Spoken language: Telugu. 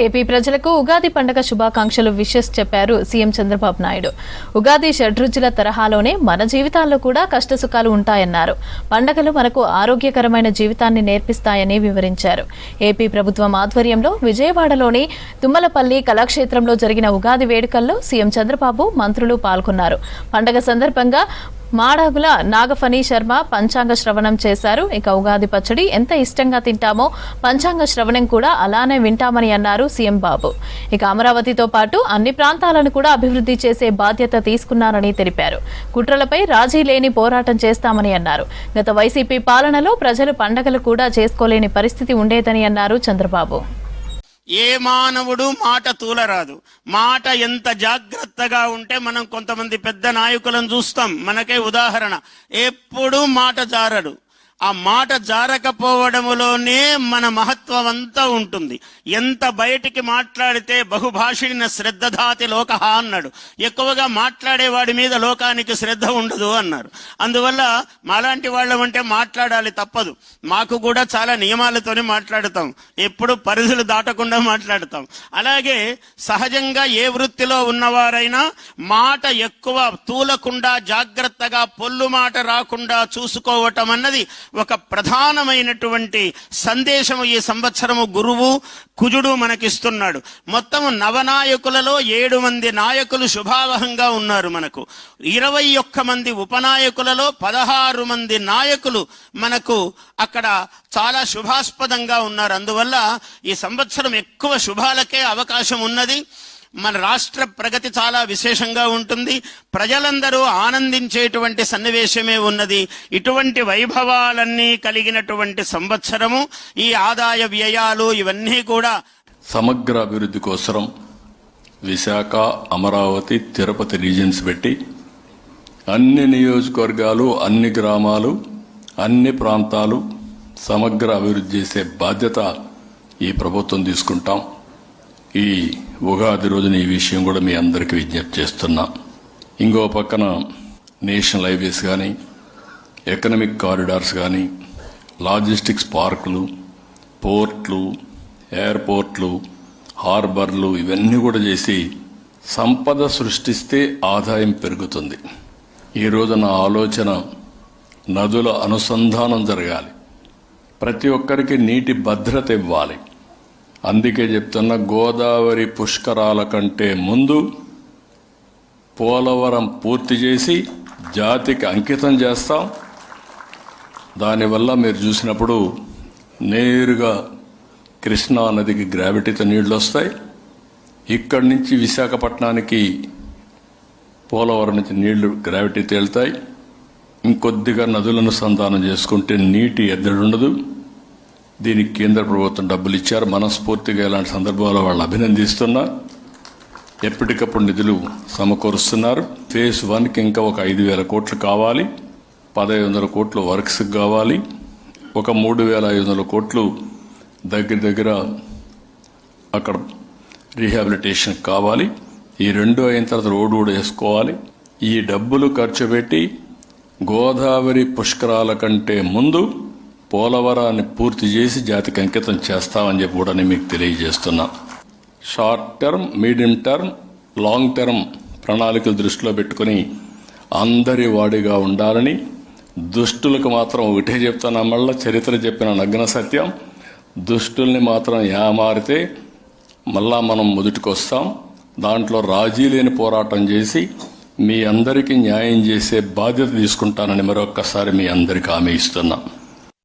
ఏపీ ప్రజలకు ఉగాది పండుగ శుభాకాంక్షలు విషెస్ చెప్పారు సీఎం చంద్రబాబు నాయుడు. ఉగాది షడ్రుచుల తరహాలోనే మన జీవితాల్లో కూడా కష్టసుఖాలు ఉంటాయన్నారు. పండుగలు మనకు ఆరోగ్యకరమైన జీవితాన్ని నేర్పిస్తాయని వివరించారు. ఏపీ ప్రభుత్వం ఆధ్వర్యంలో విజయవాడలోని తుమ్మలపల్లి కళాక్షేత్రంలో జరిగిన ఉగాది వేడుకల్లో సీఎం చంద్రబాబు, మంత్రులు పాల్గొన్నారు. పండుగ సందర్భంగా మాడాగుల నాగఫణి శర్మ పంచాంగ శ్రవణం చేశారు. ఇక ఉగాది పచ్చడి ఎంత ఇష్టంగా తింటామో పంచాంగ శ్రవణం కూడా అలానే వింటామని అన్నారు సీఎం బాబు. ఇక అమరావతితో పాటు అన్ని ప్రాంతాలను కూడా అభివృద్ధి చేసే బాధ్యత తీసుకున్నారని తెలిపారు. కుట్రలపై రాజీ లేని పోరాటం చేస్తామని అన్నారు. గత వైసీపీ పాలనలో ప్రజలు పండగలు కూడా చేసుకోలేని పరిస్థితి ఉండేదని అన్నారు చంద్రబాబు. ఏ మానవుడు మాట తూలరాదు. మాట ఎంత జాగ్రత్తగా ఉంటే మనం కొంతమంది పెద్ద నాయకులను చూస్తాం. మనకే ఉదాహరణ, ఎప్పుడూ మాట జారడు. ఆ మాట జారకపోవడములోనే మన మహత్వం అంతా ఉంటుంది. ఎంత బయటికి మాట్లాడితే బహుభాషిణ శ్రద్ధధాతి లోకహ అన్నాడు. ఎక్కువగా మాట్లాడేవాడి మీద లోకానికి శ్రద్ధ ఉండదు అన్నారు. అందువల్ల మాలాంటి వాళ్ళమంటే మాట్లాడాలి, తప్పదు. మాకు కూడా చాలా నియమాలతోనే మాట్లాడుతాం, ఎప్పుడు పరిధులు దాటకుండా మాట్లాడతాం. అలాగే సహజంగా ఏ వృత్తిలో ఉన్నవారైనా మాట ఎక్కువ తూలకుండా జాగ్రత్తగా పొల్లు మాట రాకుండా చూసుకోవటం అన్నది ఒక ప్రధానమైనటువంటి సందేశము ఈ సంవత్సరము గురువు కుజుడు మనకిస్తున్నాడు. మొత్తము నవనాయకులలో 7 మంది నాయకులు శుభావహంగా ఉన్నారు. మనకు 21 మంది ఉపనాయకులలో 16 మంది నాయకులు మనకు అక్కడ చాలా శుభాస్పదంగా ఉన్నారు. అందువల్ల ఈ సంవత్సరం ఎక్కువ శుభాలకే అవకాశం ఉన్నది. మన రాష్ట్ర ప్రగతి చాలా విశేషంగా ఉంటుంది. ప్రజలందరూ ఆనందించేటువంటి సన్నివేశమే ఉన్నది. ఇటువంటి వైభవాలన్నీ కలిగినటువంటి సంవత్సరము. ఈ ఆదాయ వ్యయాలు ఇవన్నీ కూడా సమగ్ర అభివృద్ధి కోసం విశాఖ, అమరావతి, తిరుపతి రీజన్స్ పెట్టి అన్ని నియోజకవర్గాలు, అన్ని గ్రామాలు, అన్ని ప్రాంతాలు సమగ్ర అభివృద్ధి చేసే బాధ్యత ఈ ప్రభుత్వం తీసుకుంటాం. ఈ ఉగాది రోజున ఈ విషయం కూడా మీ అందరికీ విజ్ఞప్తి చేస్తున్నా. ఇంకో పక్కన నేషనల్ హైవేస్ కానీ, ఎకనామిక్ కారిడార్స్ కానీ, లాజిస్టిక్స్ పార్కులు, పోర్ట్లు, ఎయిర్పోర్ట్లు, హార్బర్లు ఇవన్నీ కూడా చేసి సంపద సృష్టిస్తే ఆదాయం పెరుగుతుంది. ఈ రోజున ఆలోచన నదుల అనుసంధానం జరగాలి. ప్రతి ఒక్కరికి నీటి భద్రత ఇవ్వాలి. అందుకే చెప్తున్న గోదావరి పుష్కరాల కంటే ముందు పోలవరం పూర్తి చేసి జాతికి అంకితం చేస్తాం. దానివల్ల మీరు చూసినప్పుడు నేరుగా కృష్ణా నదికి గ్రావిటీతో నీళ్లు వస్తాయి. ఇక్కడి నుంచి విశాఖపట్నానికి పోలవరం నుంచి నీళ్లు గ్రావిటీ తేలుతాయి. ఇంకొద్దిగా నదులను సంధానం చేసుకుంటే నీటి ఎద్దడి ఉండదు. దీనికి కేంద్ర ప్రభుత్వం డబ్బులు ఇచ్చారు. మనస్ఫూర్తిగా ఇలాంటి సందర్భాల్లో వాళ్ళు అభినందిస్తున్నా. ఎప్పటికప్పుడు నిధులు సమకూరుస్తున్నారు. ఫేజ్ 1కి ఇంకా ఒక 5,000 కోట్లు కావాలి. 1,500 కోట్లు వర్క్స్కి కావాలి. ఒక 3,500 కోట్లు దగ్గర అక్కడ రీహాబిలిటేషన్ కావాలి. ఈ 2 అయిన తర్వాత రోడ్డు కూడా వేసుకోవాలి. ఈ డబ్బులు ఖర్చు పెట్టి గోదావరి పుష్కరాల కంటే ముందు పోలవరాన్ని పూర్తి చేసి జాతికి అంకితం చేస్తామని చెప్పి కూడా మీకు తెలియజేస్తున్నా. Short term, medium term, long term ప్రణాళికలు దృష్టిలో పెట్టుకుని అందరి వాడిగా ఉండాలని, దుష్టులకు మాత్రం ఒకటే చెప్తున్నా. మళ్ళీ చరిత్ర చెప్పిన నగ్న సత్యం, దుష్టుల్ని మాత్రం ఏమారితే మళ్ళా మనం మొదటికొస్తాం. దాంట్లో రాజీ లేని పోరాటం చేసి మీ అందరికీ న్యాయం చేసే బాధ్యత తీసుకుంటానని మరొక్కసారి మీ అందరికీ హామీ ఇస్తున్నా.